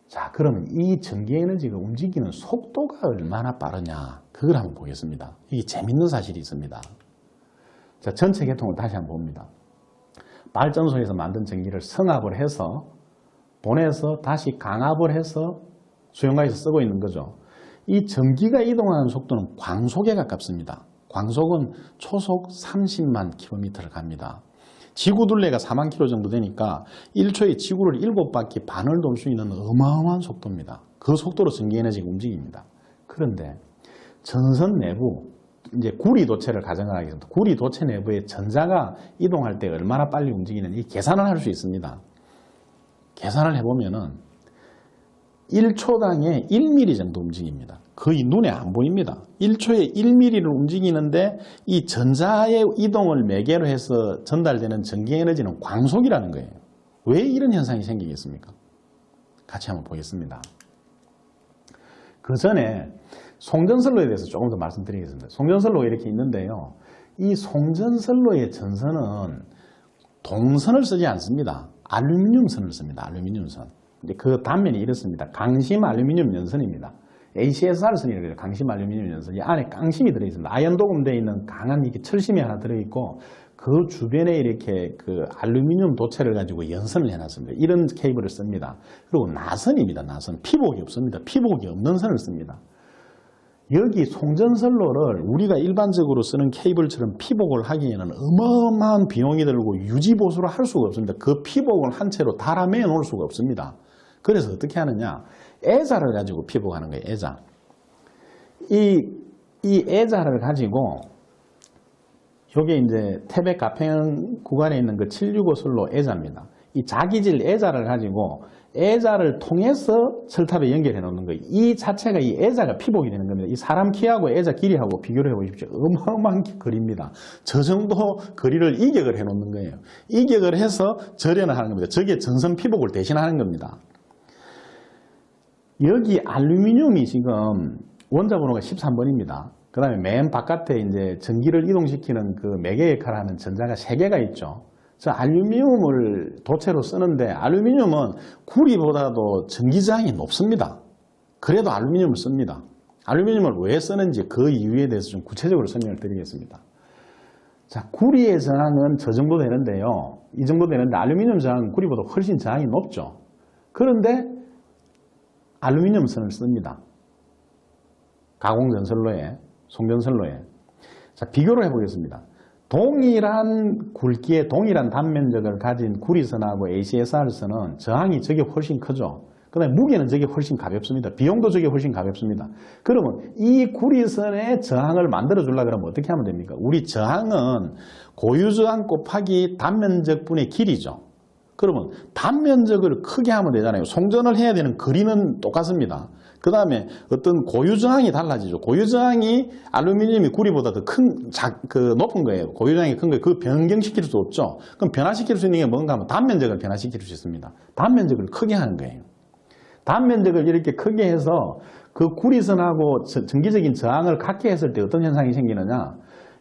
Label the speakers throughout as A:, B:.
A: 자, 그러면 이 전기에너지가 움직이는 속도가 얼마나 빠르냐, 그걸 한번 보겠습니다. 이게 재밌는 사실이 있습니다. 자, 전체 계통을 다시 한번 봅니다. 발전소에서 만든 전기를 성압을 해서 보내서 다시 강압을 해서 수용가에서 쓰고 있는 거죠. 이 전기가 이동하는 속도는 광속에 가깝습니다. 광속은 초속 30만 km를 갑니다. 지구 둘레가 4만 km 정도 되니까 1초에 지구를 7바퀴 반을 돌 수 있는 어마어마한 속도입니다. 그 속도로 전기에너지가 움직입니다. 그런데 전선 내부, 이제 구리도체를 가정을 하겠습니다. 구리도체 내부에 전자가 이동할 때 얼마나 빨리 움직이는지 계산을 할 수 있습니다. 계산을 해보면은 1초당에 1mm 정도 움직입니다. 거의 눈에 안 보입니다. 1초에 1mm를 움직이는데 이 전자의 이동을 매개로 해서 전달되는 전기에너지는 광속이라는 거예요. 왜 이런 현상이 생기겠습니까? 같이 한번 보겠습니다. 그 전에 송전선로에 대해서 조금 더 말씀드리겠습니다. 송전선로 이렇게 있는데요. 이 송전선로의 전선은 동선을 쓰지 않습니다. 알루미늄선을 씁니다. 알루미늄선. 그 단면이 이렇습니다. 강심 알루미늄 연선입니다. ACSR선이라고 해요. 강심 알루미늄 연선이 안에 깡심이 들어있습니다. 아연 도금되어 있는 강한 이렇게 철심이 하나 들어있고 그 주변에 이렇게 그 알루미늄 도체를 가지고 연선을 해놨습니다. 이런 케이블을 씁니다. 그리고 나선입니다. 나선. 피복이 없습니다. 피복이 없는 선을 씁니다. 여기 송전선로를 우리가 일반적으로 쓰는 케이블처럼 피복을 하기에는 어마어마한 비용이 들고 유지보수를 할 수가 없습니다. 그 피복을 한 채로 달아매 놓을 수가 없습니다. 그래서 어떻게 하느냐? 애자를 가지고 피복하는 거예요. 애자. 이 애자를 가지고 이게 이제 태백 가평 구간에 있는 그 765 선로 애자입니다. 이 자기질 애자를 가지고 애자를 통해서 철탑에 연결해 놓는 거예요. 이 자체가 이 애자가 피복이 되는 겁니다. 이 사람 키하고 애자 길이하고 비교를 해 보십시오. 어마어마한 거리입니다. 저 정도 거리를 이격을 해 놓는 거예요. 이격을 해서 절연을 하는 겁니다. 저게 전선 피복을 대신하는 겁니다. 여기 알루미늄이 지금 원자 번호가 13번입니다. 그 다음에 맨 바깥에 이제 전기를 이동시키는 그 매개 역할을 하는 전자가 3개가 있죠. 저 알루미늄을 도체로 쓰는데 알루미늄은 구리보다도 전기저항이 높습니다. 그래도 알루미늄을 씁니다. 알루미늄을 왜 쓰는지 그 이유에 대해서 좀 구체적으로 설명을 드리겠습니다. 자, 구리의 저항은 저 정도 되는데요. 이 정도 되는데 알루미늄 저항은 구리보다 훨씬 저항이 높죠. 그런데 알루미늄 선을 씁니다. 가공전선로에, 송전선로에. 자, 비교를 해보겠습니다. 동일한 굵기의 동일한 단면적을 가진 구리선하고 ACSR선은 저항이 저게 훨씬 크죠. 그 다음에 무게는 저게 훨씬 가볍습니다. 비용도 저게 훨씬 가볍습니다. 그러면 이 구리선의 저항을 만들어 주려고 그러면 어떻게 하면 됩니까? 우리 저항은 고유저항 곱하기 단면적분의 길이죠. 그러면 단면적을 크게 하면 되잖아요. 송전을 해야 되는 거리는 똑같습니다. 그 다음에 어떤 고유저항이 달라지죠. 고유저항이 알루미늄이 구리보다 더 높은 거예요. 고유저항이 큰 거예요. 그 변경시킬 수 없죠. 그럼 변화시킬 수 있는 게 뭔가 하면 단면적을 변화시킬 수 있습니다. 단면적을 크게 하는 거예요. 단면적을 이렇게 크게 해서 그 구리선하고 전기적인 저항을 같게 했을 때 어떤 현상이 생기느냐.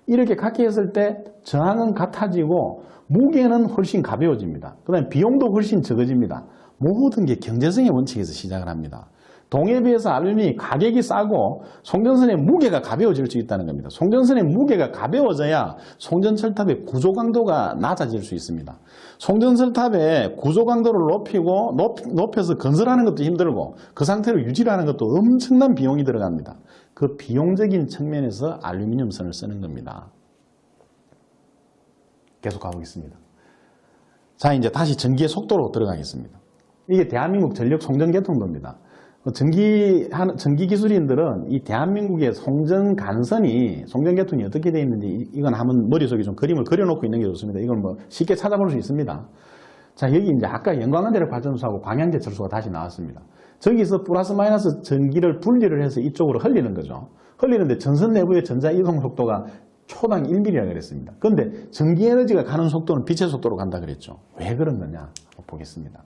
A: 이렇게 같게 했을 때 저항은 같아지고 무게는 훨씬 가벼워집니다. 그 다음에 비용도 훨씬 적어집니다. 모든 게 경제성의 원칙에서 시작을 합니다. 동에 비해서 알루미늄이 가격이 싸고 송전선의 무게가 가벼워질 수 있다는 겁니다. 송전선의 무게가 가벼워져야 송전철탑의 구조 강도가 낮아질 수 있습니다. 송전철탑의 구조 강도를 높여서 건설하는 것도 힘들고 그 상태로 유지를 하는 것도 엄청난 비용이 들어갑니다. 그 비용적인 측면에서 알루미늄선을 쓰는 겁니다. 계속 가보겠습니다. 자, 이제 다시 전기의 속도로 들어가겠습니다. 이게 대한민국 전력 송전 개통도입니다. 전기 기술인들은 이 대한민국의 송전 간선이, 송전 계통이 어떻게 되어 있는지 이건 한번 머릿속에 좀 그림을 그려놓고 있는 게 좋습니다. 이건 뭐 쉽게 찾아볼 수 있습니다. 자, 여기 이제 아까 연광원대력 발전소하고 광양제철소가 다시 나왔습니다. 저기서 플러스 마이너스 전기를 분리를 해서 이쪽으로 흘리는 거죠. 흘리는데 전선 내부의 전자 이동 속도가 초당 1mm라고 그랬습니다. 그런데 전기 에너지가 가는 속도는 빛의 속도로 간다 그랬죠. 왜 그런 거냐? 보겠습니다.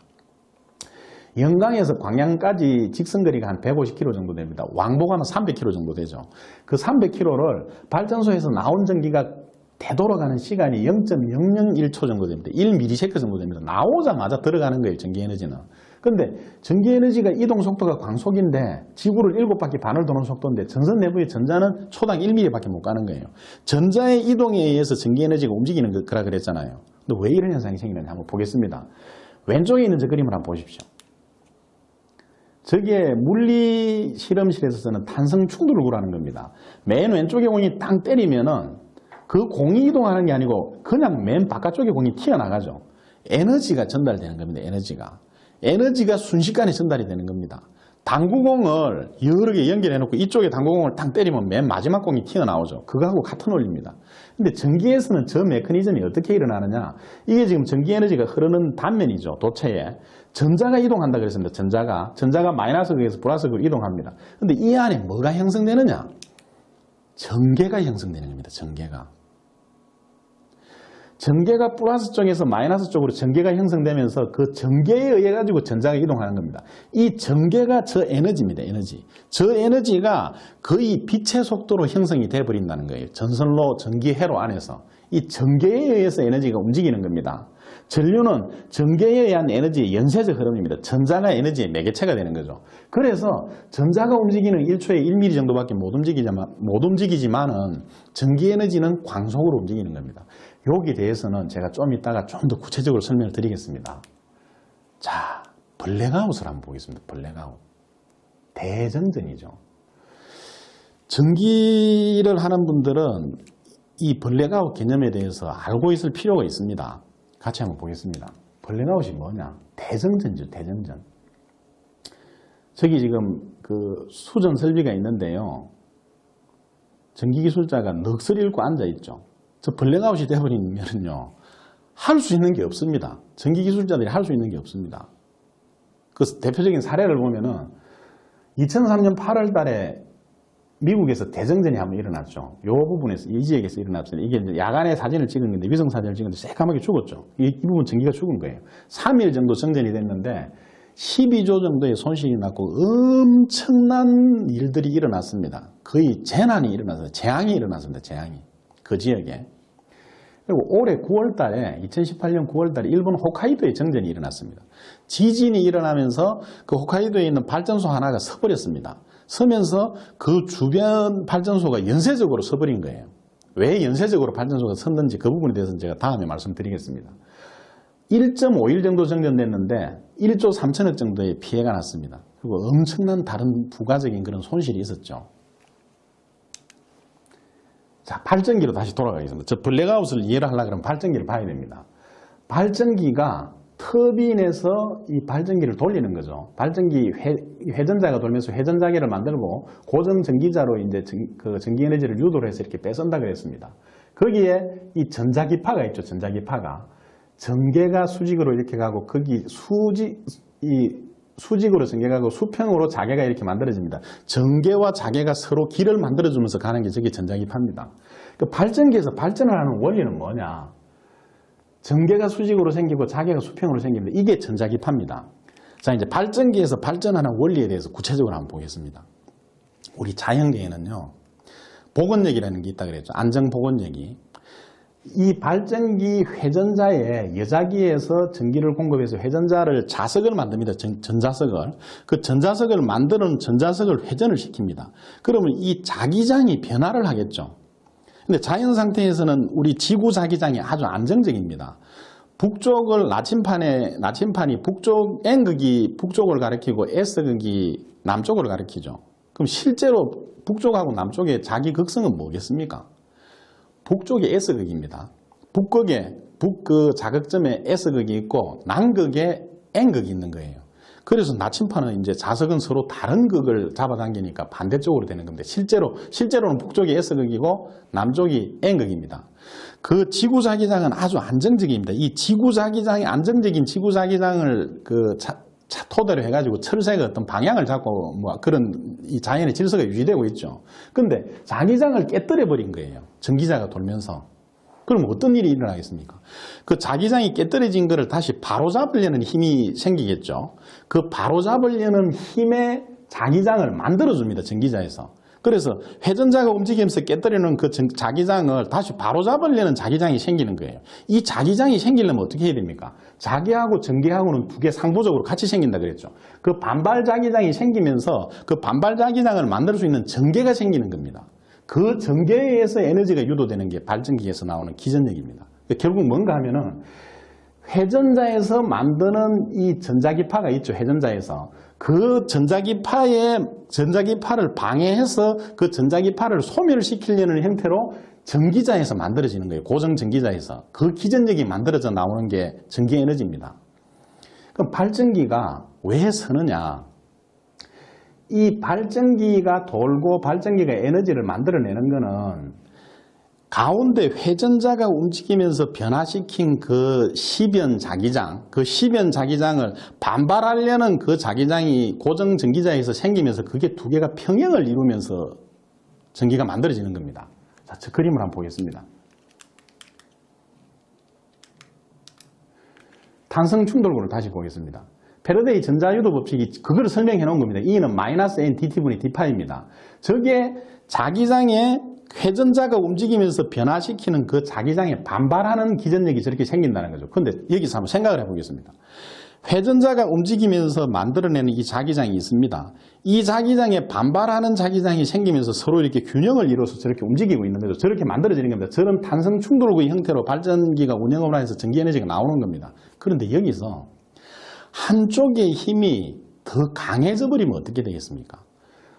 A: 영광에서 광양까지 직선거리가 한 150km 정도 됩니다. 왕복하면 300km 정도 되죠. 그 300km를 발전소에서 나온 전기가 되돌아가는 시간이 0.001초 정도 됩니다. 1ms 정도 됩니다. 나오자마자 들어가는 거예요, 전기 에너지는. 근데 전기에너지가 이동 속도가 광속인데 지구를 7바퀴 반을 도는 속도인데 전선 내부의 전자는 초당 1mm밖에 못 가는 거예요. 전자의 이동에 의해서 전기에너지가 움직이는 거라 그랬잖아요. 근데 왜 이런 현상이 생기는지 한번 보겠습니다. 왼쪽에 있는 저 그림을 한번 보십시오. 저게 물리 실험실에서 쓰는 탄성 충돌을 구라는 겁니다. 맨 왼쪽에 공이 땅 때리면은 그 공이 이동하는 게 아니고 그냥 맨 바깥쪽에 공이 튀어나가죠. 에너지가 전달되는 겁니다. 에너지가 순식간에 전달이 되는 겁니다. 당구공을 여러 개 연결해놓고 이쪽에 당구공을 딱 때리면 맨 마지막 공이 튀어나오죠. 그거하고 같은 원리입니다. 근데 전기에서는 저 메커니즘이 어떻게 일어나느냐. 이게 지금 전기에너지가 흐르는 단면이죠. 도체에. 전자가 이동한다 그랬습니다. 전자가 마이너스 극에서 플러스 극으로 이동합니다. 근데 이 안에 뭐가 형성되느냐. 전개가 형성되는 겁니다. 전개가 플러스 쪽에서 마이너스 쪽으로 전개가 형성되면서 그 전개에 의해 가지고 전자가 이동하는 겁니다. 이 전개가 저 에너지입니다. 저 에너지가 거의 빛의 속도로 형성이 돼버린다는 거예요. 전선로, 전기회로 안에서. 이 전개에 의해서 에너지가 움직이는 겁니다. 전류는 전개에 의한 에너지의 연쇄적 흐름입니다. 전자가 에너지의 매개체가 되는 거죠. 그래서 전자가 움직이는 1초에 1mm 정도밖에 못 움직이지만은 전기 에너지는 광속으로 움직이는 겁니다. 여기에 대해서는 제가 좀 이따가 좀 더 구체적으로 설명을 드리겠습니다. 자, 블랙아웃을 한번 보겠습니다. 블랙아웃. 대정전이죠. 전기를 하는 분들은 이 블랙아웃 개념에 대해서 알고 있을 필요가 있습니다. 같이 한번 보겠습니다. 블랙아웃이 뭐냐? 대정전이죠. 대정전. 저기 지금 그 수전 설비가 있는데요. 전기기술자가 넋을 잃고 앉아있죠. 저 블랙아웃이 돼버리면요. 할 수 있는 게 없습니다. 전기기술자들이 할 수 있는 게 없습니다. 그 대표적인 사례를 보면은 2003년 8월 달에 미국에서 대정전이 한번 일어났죠. 이 부분에서, 이 지역에서 일어났어요. 이게 이제 야간에 사진을 찍은 건데, 위성사진을 찍은데 새까맣게 죽었죠. 이 부분 전기가 죽은 거예요. 3일 정도 정전이 됐는데 12조 정도의 손실이 났고 엄청난 일들이 일어났습니다. 거의 재난이 일어났어요. 재앙이 일어났습니다. 재앙이. 그 지역에. 그리고 올해 9월 달에 2018년 9월 달에 일본 홋카이도에 정전이 일어났습니다. 지진이 일어나면서 그 홋카이도에 있는 발전소 하나가 서버렸습니다. 서면서 그 주변 발전소가 연쇄적으로 서버린 거예요. 왜 연쇄적으로 발전소가 섰는지 그 부분에 대해서는 제가 다음에 말씀드리겠습니다. 1.5일 정도 정전됐는데 1조 3천억 정도의 피해가 났습니다. 그리고 엄청난 다른 부가적인 그런 손실이 있었죠. 자, 발전기로 다시 돌아가겠습니다. 저 블랙아웃을 이해를 하려고 그러면 발전기를 봐야 됩니다. 발전기가 터빈에서 이 발전기를 돌리는 거죠. 발전기 회전자가 돌면서 회전자계를 만들고 고정 전기자로 이제 그 전기 에너지를 유도를 해서 이렇게 빼선다 그랬습니다. 거기에 이 전자기파가 있죠. 전자기파가 전개가 수직으로 이렇게 가고 거기 수직으로 전개가고 수평으로 자개가 이렇게 만들어집니다. 전개와 자개가 서로 길을 만들어주면서 가는 게 저게 전자기파입니다. 그 발전기에서 발전을 하는 원리는 뭐냐? 전개가 수직으로 생기고 자개가 수평으로 생깁니다. 이게 전자기파입니다. 자, 이제 발전기에서 발전하는 원리에 대해서 구체적으로 한번 보겠습니다. 우리 자연계에는요, 복원력이라는 게 있다 그랬죠. 안정복원력이. 이 발전기 회전자에 여자기에서 전기를 공급해서 회전자를 자석을 만듭니다. 전자석을. 그 전자석을 만드는 전자석을 회전을 시킵니다. 그러면 이 자기장이 변화를 하겠죠. 근데 자연 상태에서는 우리 지구 자기장이 아주 안정적입니다. 북쪽을 나침판이 북쪽 N극이 북쪽을 가리키고 S극이 남쪽을 가리키죠. 그럼 실제로 북쪽하고 남쪽의 자기 극성은 뭐겠습니까? 북쪽이 S극입니다. 북극에 그 자극점에 S극이 있고 남극에 N극이 있는 거예요. 그래서 나침판은 이제 자석은 서로 다른 극을 잡아당기니까 반대쪽으로 되는 겁니다. 실제로는 북쪽이 S극이고 남쪽이 N극입니다. 그 지구자기장은 아주 안정적입니다. 이 지구자기장이 안정적인 지구자기장을 토대로 해가지고 철새가 어떤 방향을 잡고 뭐 그런 이 자연의 질서가 유지되고 있죠. 근데 자기장을 깨뜨려 버린 거예요. 전기자가 돌면서. 그럼 어떤 일이 일어나겠습니까? 그 자기장이 깨뜨려진 거를 다시 바로잡으려는 힘이 생기겠죠. 그 바로잡으려는 힘의 자기장을 만들어줍니다. 전기자에서. 그래서 회전자가 움직이면서 깨뜨리는 그 자기장을 다시 바로잡으려는 자기장이 생기는 거예요. 이 자기장이 생기려면 어떻게 해야 됩니까? 자기하고 전기하고는 두 개 상부적으로 같이 생긴다 그랬죠. 그 반발 자기장이 생기면서 그 반발 자기장을 만들 수 있는 전개가 생기는 겁니다. 그 전개에 의해서 에너지가 유도되는 게 발전기에서 나오는 기전력입니다. 결국 뭔가 하면은 회전자에서 만드는 이 전자기파가 있죠. 회전자에서. 그 전자기파를 방해해서 그 전자기파를 소멸시키려는 형태로 전기자에서 만들어지는 거예요. 고정 전기자에서. 그 기전력이 만들어져 나오는 게 전기에너지입니다. 그럼 발전기가 왜 서느냐? 이 발전기가 돌고 발전기가 에너지를 만들어내는 거는 가운데 회전자가 움직이면서 변화시킨 그 시변 자기장, 그 시변 자기장을 반발하려는 그 자기장이 고정 전기자에서 생기면서 그게 두 개가 평형을 이루면서 전기가 만들어지는 겁니다. 자, 저 그림을 한번 보겠습니다. 탄성 충돌구를 다시 보겠습니다. 패러데이 전자유도 법칙이 그걸 설명해 놓은 겁니다. E는 마이너스 N dt분의 d파입니다. 저게 자기장에 회전자가 움직이면서 변화시키는 그 자기장에 반발하는 기전력이 저렇게 생긴다는 거죠. 그런데 여기서 한번 생각을 해보겠습니다. 회전자가 움직이면서 만들어내는 이 자기장이 있습니다. 이 자기장에 반발하는 자기장이 생기면서 서로 이렇게 균형을 이뤄서 저렇게 움직이고 있는 거죠. 저렇게 만들어지는 겁니다. 저런 탄성 충돌구의 형태로 발전기가 운영을 하면서 전기에너지가 나오는 겁니다. 그런데 여기서 한쪽의 힘이 더 강해져 버리면 어떻게 되겠습니까?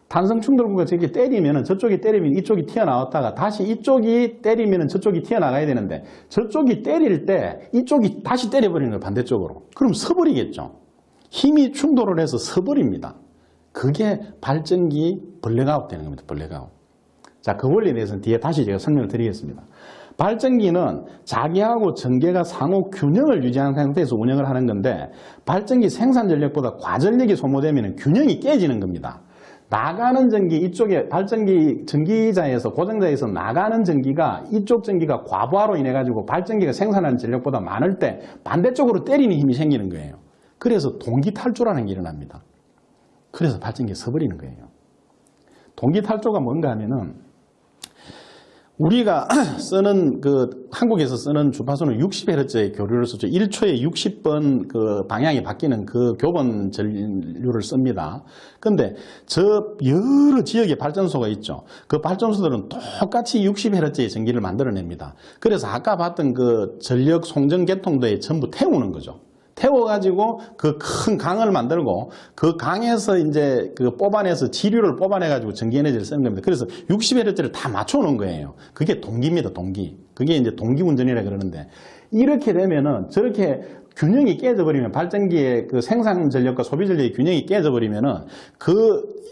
A: 탄성 충돌구가 저렇게 때리면 저쪽이 때리면 이쪽이 튀어나왔다가 다시 이쪽이 때리면 저쪽이 튀어나가야 되는데 저쪽이 때릴 때 이쪽이 다시 때려버리는 거예요. 반대쪽으로. 그럼 서버리겠죠. 힘이 충돌을 해서 서버립니다. 그게 발전기 블랙아웃 되는 겁니다. 블랙아웃. 자, 그 원리에 대해서는 뒤에 다시 제가 설명을 드리겠습니다. 발전기는 자기하고 전개가 상호 균형을 유지하는 상태에서 운영을 하는 건데 발전기 생산 전력보다 과전력이 소모되면 균형이 깨지는 겁니다. 나가는 전기, 이쪽에 발전기 전기자에서 고정자에서 나가는 전기가 이쪽 전기가 과부하로 인해 가지고 발전기가 생산하는 전력보다 많을 때 반대쪽으로 때리는 힘이 생기는 거예요. 그래서 동기 탈조라는 게 일어납니다. 그래서 발전기가 서버리는 거예요. 동기 탈조가 뭔가 하면은 우리가 쓰는 한국에서 쓰는 주파수는 60Hz의 교류를 쓰죠. 1초에 60번 그 방향이 바뀌는 그 교번 전류를 씁니다. 근데 저 여러 지역의 발전소가 있죠. 그 발전소들은 똑같이 60Hz의 전기를 만들어냅니다. 그래서 아까 봤던 그 전력 송전 계통도에 전부 태우는 거죠. 태워가지고 그 큰 강을 만들고 그 강에서 이제 그 뽑아내서 지류를 뽑아내가지고 전기에너지를 쓰는 겁니다. 그래서 60Hz를 다 맞춰놓은 거예요. 그게 동기입니다, 동기. 그게 이제 동기운전이라 그러는데 이렇게 되면은 저렇게 균형이 깨져버리면 발전기의 그 생산 전력과 소비 전력의 균형이 깨져버리면은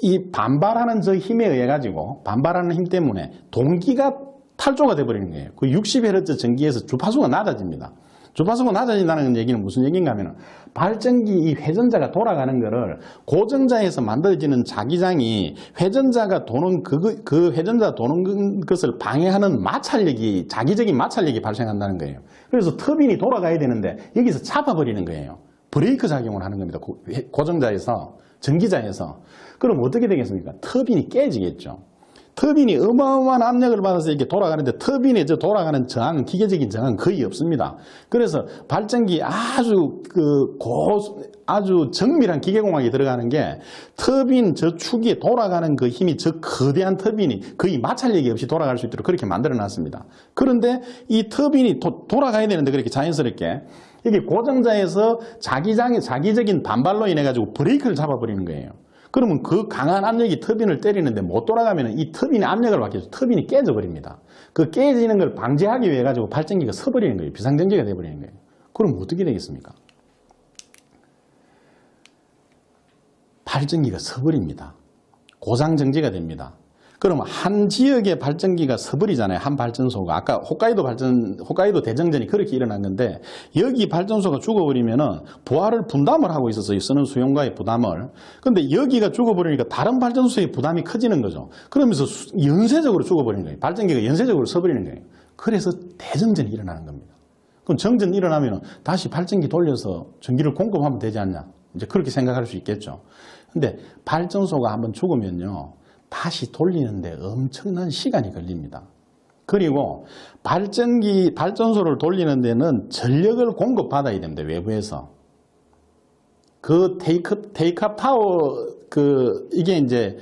A: 이 반발하는 저 힘에 의해 가지고 반발하는 힘 때문에 동기가 탈조가 돼버리는 거예요. 그 60Hz 전기에서 주파수가 낮아집니다. 주파수가 낮아진다는 얘기는 무슨 얘기인가 하면 발전기 이 회전자가 돌아가는 거를 고정자에서 만들어지는 자기장이 회전자가 도는 그 회전자 도는 것을 방해하는 마찰력이 자기적인 마찰력이 발생한다는 거예요. 그래서 터빈이 돌아가야 되는데 여기서 잡아버리는 거예요. 브레이크 작용을 하는 겁니다. 고정자에서 전기자에서. 그럼 어떻게 되겠습니까? 터빈이 깨지겠죠. 터빈이 어마어마한 압력을 받아서 이렇게 돌아가는데 터빈에 돌아가는 저항은 기계적인 저항은 거의 없습니다. 그래서 발전기 아주 정밀한 기계공학이 들어가는 게 터빈 저 축에 돌아가는 그 힘이 저 거대한 터빈이 거의 마찰력이 없이 돌아갈 수 있도록 그렇게 만들어 놨습니다. 그런데 이 터빈이 돌아가야 되는데 그렇게 자연스럽게 이게 고정자에서 자기적인 반발로 인해 가지고 브레이크를 잡아버리는 거예요. 그러면 그 강한 압력이 터빈을 때리는데 못 돌아가면 이 터빈의 압력을 받게 터빈이 깨져버립니다. 그 깨지는 걸 방지하기 위해 가지고 발전기가 서버리는 거예요. 비상전기가 돼버리는 거예요. 그럼 어떻게 되겠습니까? 발전기가 서버립니다. 고장정지가 됩니다. 그러면 한 지역의 발전기가 서버리잖아요. 한 발전소가. 아까 홋카이도 대정전이 그렇게 일어난 건데 여기 발전소가 죽어버리면은 부하를 분담을 하고 있었어요. 쓰는 수용과의 부담을. 근데 여기가 죽어버리니까 다른 발전소의 부담이 커지는 거죠. 그러면서 연쇄적으로 죽어버리는 거예요. 발전기가 연쇄적으로 서버리는 거예요. 그래서 대정전이 일어나는 겁니다. 그럼 정전이 일어나면 다시 발전기 돌려서 전기를 공급하면 되지 않냐. 이제 그렇게 생각할 수 있겠죠. 근데 발전소가 한번 죽으면요. 다시 돌리는데 엄청난 시간이 걸립니다. 그리고 발전소를 돌리는 데는 전력을 공급받아야 됩니다. 외부에서. 그 테이크업 타워, 이게 이제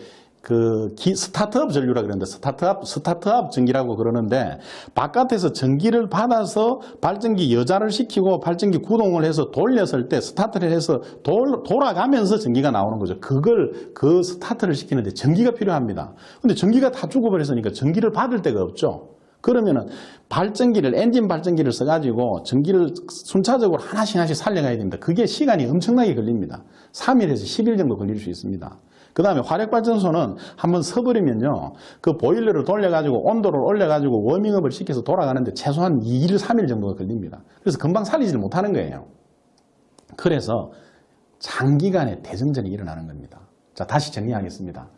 A: 스타트업 전류라 그러는데, 스타트업 전기라고 그러는데, 바깥에서 전기를 받아서 발전기 여자를 시키고 발전기 구동을 해서 돌렸을 때 스타트를 해서 돌아가면서 전기가 나오는 거죠. 그 스타트를 시키는데 전기가 필요합니다. 근데 전기가 다 죽어버렸으니까 전기를 받을 데가 없죠. 그러면은 엔진 발전기를 써가지고 전기를 순차적으로 하나씩 살려가야 됩니다. 그게 시간이 엄청나게 걸립니다. 3일에서 10일 정도 걸릴 수 있습니다. 그 다음에 화력발전소는 한번 서버리면요, 그 보일러를 돌려가지고 온도를 올려가지고 워밍업을 시켜서 돌아가는데 최소한 2일, 3일 정도가 걸립니다. 그래서 금방 살리지를 못하는 거예요. 그래서 장기간의 대정전이 일어나는 겁니다. 자, 다시 정리하겠습니다.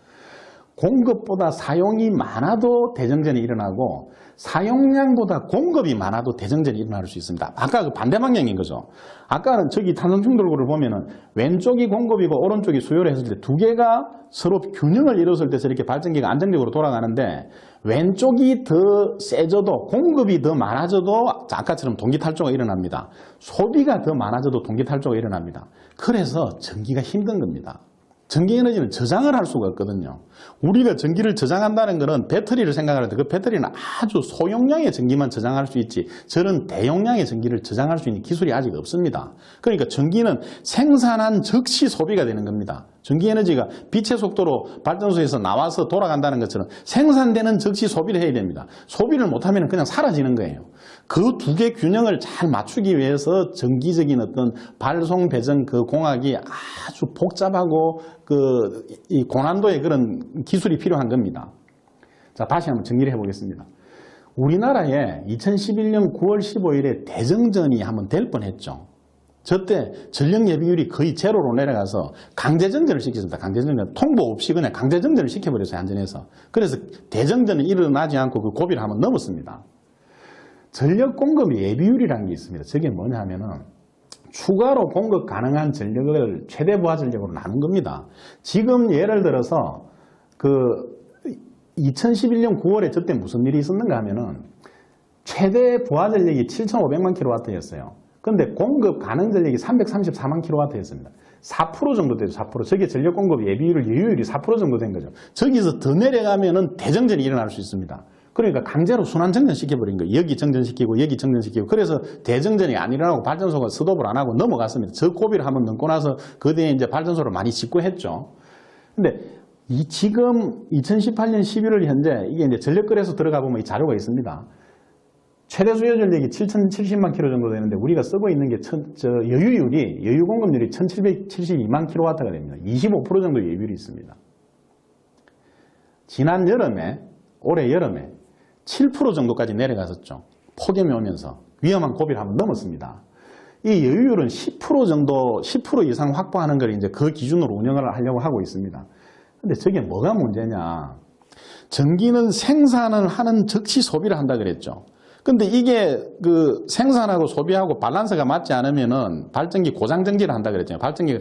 A: 공급보다 사용이 많아도 대정전이 일어나고 사용량보다 공급이 많아도 대정전이 일어날 수 있습니다. 아까 그 반대 방향인 거죠. 아까는 저기 탄성충돌구를 보면은 왼쪽이 공급이고 오른쪽이 수요를 했을 때 두 개가 서로 균형을 이뤘을 때 이렇게 발전기가 안정적으로 돌아가는데, 왼쪽이 더 세져도 공급이 더 많아져도 아까처럼 동기탈조가 일어납니다. 소비가 더 많아져도 동기탈조가 일어납니다. 그래서 전기가 힘든 겁니다. 전기에너지는 저장을 할 수가 없거든요. 우리가 전기를 저장한다는 것은 배터리를 생각하는데, 그 배터리는 아주 소용량의 전기만 저장할 수 있지 저런 대용량의 전기를 저장할 수 있는 기술이 아직 없습니다. 그러니까 전기는 생산한 즉시 소비가 되는 겁니다. 전기에너지가 빛의 속도로 발전소에서 나와서 돌아간다는 것처럼 생산되는 즉시 소비를 해야 됩니다. 소비를 못하면 그냥 사라지는 거예요. 그 두 개 균형을 잘 맞추기 위해서 전기적인 어떤 발송 배전 그 공학이 아주 복잡하고 이 고난도의 그런 기술이 필요한 겁니다. 자, 다시 한번 정리를 해보겠습니다. 우리나라에 2011년 9월 15일에 대정전이 한번 될 뻔했죠. 저때 전력 예비율이 거의 제로로 내려가서 강제정전을 시켰습니다. 강제정전, 통보 없이 그냥 강제정전을 시켜버렸어요. 안전해서. 그래서 대정전이 일어나지 않고 그 고비를 한번 넘었습니다. 전력 공급 예비율이라는 게 있습니다. 저게 뭐냐 하면은 추가로 공급 가능한 전력을 최대 부하 전력으로 나눈 겁니다. 지금 예를 들어서 2011년 9월에 저때 무슨 일이 있었는가 하면은 최대 부하 전력이 7,500만 kW였어요. 그런데 공급 가능 전력이 334만 kW였습니다. 4% 정도 되죠. 4%. 저게 전력 공급 예비율, 여유율이 4% 정도 된 거죠. 저기서 더 내려가면은 대정전이 일어날 수 있습니다. 그러니까 강제로 순환 정전시켜버린 거예요. 여기 정전시키고 여기 정전시키고. 그래서 대정전이 안 일어나고 발전소가 스톱을 안 하고 넘어갔습니다. 저 고비를 한번 넘고 나서 그 뒤에 이제 발전소를 많이 짓고 했죠. 근데 지금 2018년 11월 현재 이게 이제 전력거래소 들어가 보면 이 자료가 있습니다. 최대 수요 전력이 7,070만 kW 정도 되는데 우리가 쓰고 있는 게 여유 공급률이 1,772만 kW가 됩니다. 25% 정도 여유율이 있습니다. 지난 여름에, 올해 여름에 7% 정도까지 내려갔었죠. 폭염이 오면서 위험한 고비를 한번 넘었습니다. 이 여유율은 10% 정도, 10% 이상 확보하는 걸 이제 그 기준으로 운영을 하려고 하고 있습니다. 근데 저게 뭐가 문제냐? 전기는 생산을 하는 즉시 소비를 한다 그랬죠. 근데 이게 생산하고 소비하고 밸런스가 맞지 않으면은 발전기 고장 정지를 한다 그랬잖아요. 발전기가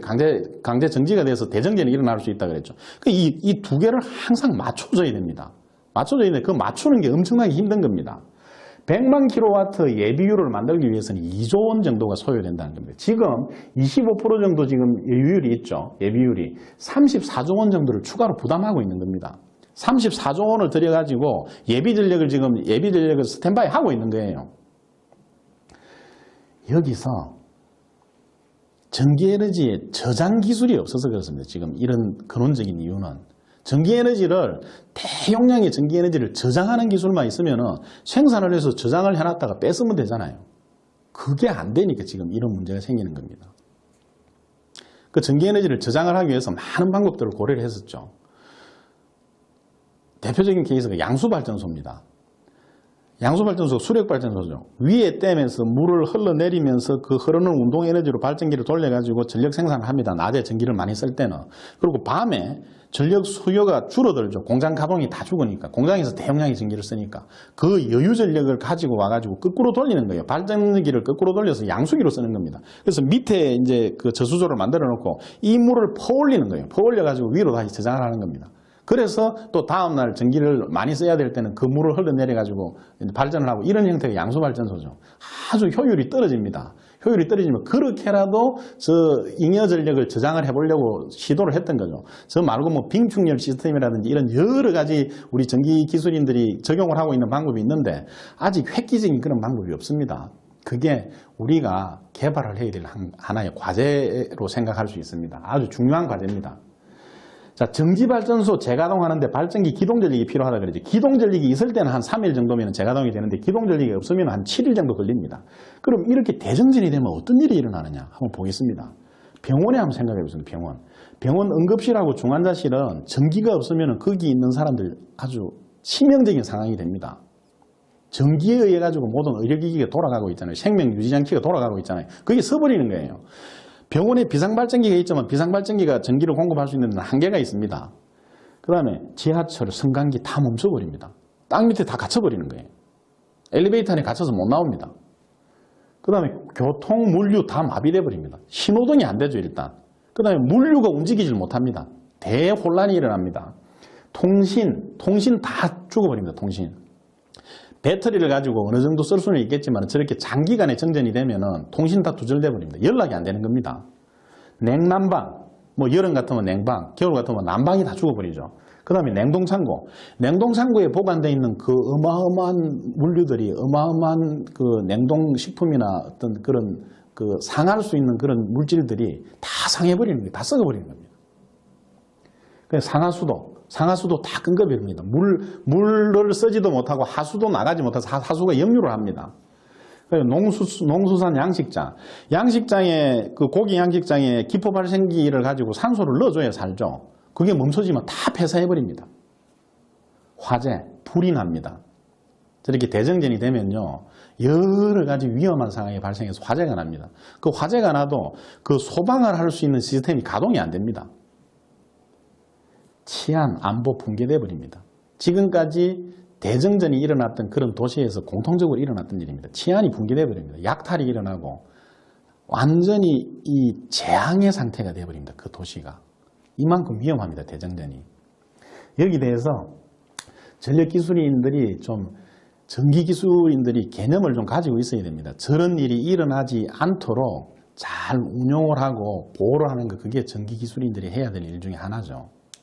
A: 강제 정지가 돼서 대정전이 일어날 수 있다 그랬죠. 이 두 개를 항상 맞춰줘야 됩니다. 맞춰줘야 되는데 그 맞추는 게 엄청나게 힘든 겁니다. 100만 kW 예비율을 만들기 위해서는 2조 원 정도가 소요된다는 겁니다. 지금 25% 정도 지금 여유율이 있죠. 예비율이 34조 원 정도를 추가로 부담하고 있는 겁니다. 34조 원을 들여가지고 예비 전력을 스탠바이 하고 있는 거예요. 여기서 전기에너지의 저장 기술이 없어서 그렇습니다. 지금 이런 근원적인 이유는 전기에너지를 대용량의 전기에너지를 저장하는 기술만 있으면 생산을 해서 저장을 해놨다가 뺐으면 되잖아요. 그게 안 되니까 지금 이런 문제가 생기는 겁니다. 그 전기에너지를 저장을 하기 위해서 많은 방법들을 고려를 했었죠. 대표적인 케이스가 양수발전소입니다. 양수발전소, 수력발전소죠. 위에 떼면서 물을 흘러내리면서 그 흐르는 운동에너지로 발전기를 돌려가지고 전력 생산을 합니다. 낮에 전기를 많이 쓸 때는. 그리고 밤에 전력 수요가 줄어들죠. 공장 가동이 다 죽으니까. 공장에서 대용량의 전기를 쓰니까. 그 여유 전력을 가지고 와가지고 거꾸로 돌리는 거예요. 발전기를 거꾸로 돌려서 양수기로 쓰는 겁니다. 그래서 밑에 이제 그 저수조를 만들어 놓고 이 물을 퍼올리는 거예요. 퍼올려가지고 위로 다시 저장을 하는 겁니다. 그래서 또 다음날 전기를 많이 써야 될 때는 그 물을 흘러내려가지고 발전을 하고 이런 형태가 양수발전소죠. 아주 효율이 떨어집니다. 효율이 떨어지면 그렇게라도 저 잉여 전력을 저장을 해보려고 시도를 했던 거죠. 저 말고 뭐 빙충렬 시스템이라든지 이런 여러 가지 우리 전기 기술인들이 적용을 하고 있는 방법이 있는데 아직 획기적인 그런 방법이 없습니다. 그게 우리가 개발을 해야 될 하나의 과제로 생각할 수 있습니다. 아주 중요한 과제입니다. 자, 전기발전소 재가동하는데 발전기 기동전력이 필요하다 그러죠. 기동전력이 있을 때는 한 3일 정도면 재가동이 되는데 기동전력이 없으면 한 7일 정도 걸립니다. 그럼 이렇게 대정전이 되면 어떤 일이 일어나느냐 한번 보겠습니다. 병원에 한번 생각해 보세요. 병원 응급실하고 중환자실은 전기가 없으면 거기 있는 사람들 아주 치명적인 상황이 됩니다. 전기에 의해 가지고 모든 의료기기가 돌아가고 있잖아요. 생명유지장치가 돌아가고 있잖아요. 그게 서버리는 거예요. 병원에 비상발전기가 있지만 비상발전기가 전기를 공급할 수 있는 한계가 있습니다. 그 다음에 지하철, 승강기 다 멈춰버립니다. 땅 밑에 다 갇혀버리는 거예요. 엘리베이터 안에 갇혀서 못 나옵니다. 그 다음에 교통, 물류 다 마비돼 버립니다. 신호등이 안 되죠 일단. 그 다음에 물류가 움직이질 못합니다. 대혼란이 일어납니다. 통신 다 죽어버립니다. 통신. 배터리를 가지고 어느 정도 쓸 수는 있겠지만 저렇게 장기간에 정전이 되면은 통신 다 두절돼 버립니다. 연락이 안 되는 겁니다. 냉난방, 뭐 여름 같으면 냉방, 겨울 같으면 난방이 다 죽어버리죠. 그 다음에 냉동창고. 냉동창고에 보관되어 있는 그 어마어마한 물류들이 어마어마한 그 냉동식품이나 어떤 그런 그 상할 수 있는 그런 물질들이 다 상해버리는 거예요. 다 썩어버리는 겁니다. 그래서 상하수도 다 끊겨버립니다. 물을 쓰지도 못하고 하수도 나가지 못해서 하수가 역류를 합니다. 농수산 양식장에 그 고기 양식장에 기포 발생기를 가지고 산소를 넣어줘야 살죠. 그게 멈춰지면 다 폐사해버립니다. 화재, 불이 납니다. 저렇게 대정전이 되면요 여러 가지 위험한 상황이 발생해서 화재가 납니다. 그 화재가 나도 그 소방을 할 수 있는 시스템이 가동이 안 됩니다. 치안, 안보 붕괴돼 버립니다. 지금까지 대정전이 일어났던 그런 도시에서 공통적으로 일어났던 일입니다. 치안이 붕괴돼 버립니다. 약탈이 일어나고 완전히 이 재앙의 상태가 돼 버립니다. 그 도시가. 이만큼 위험합니다. 대정전이. 여기 대해서 전력기술인들이 좀 전기기술인들이 개념을 좀 가지고 있어야 됩니다. 저런 일이 일어나지 않도록 잘 운용을 하고 보호를 하는 거 그게 전기기술인들이 해야 될 일 중에 하나죠.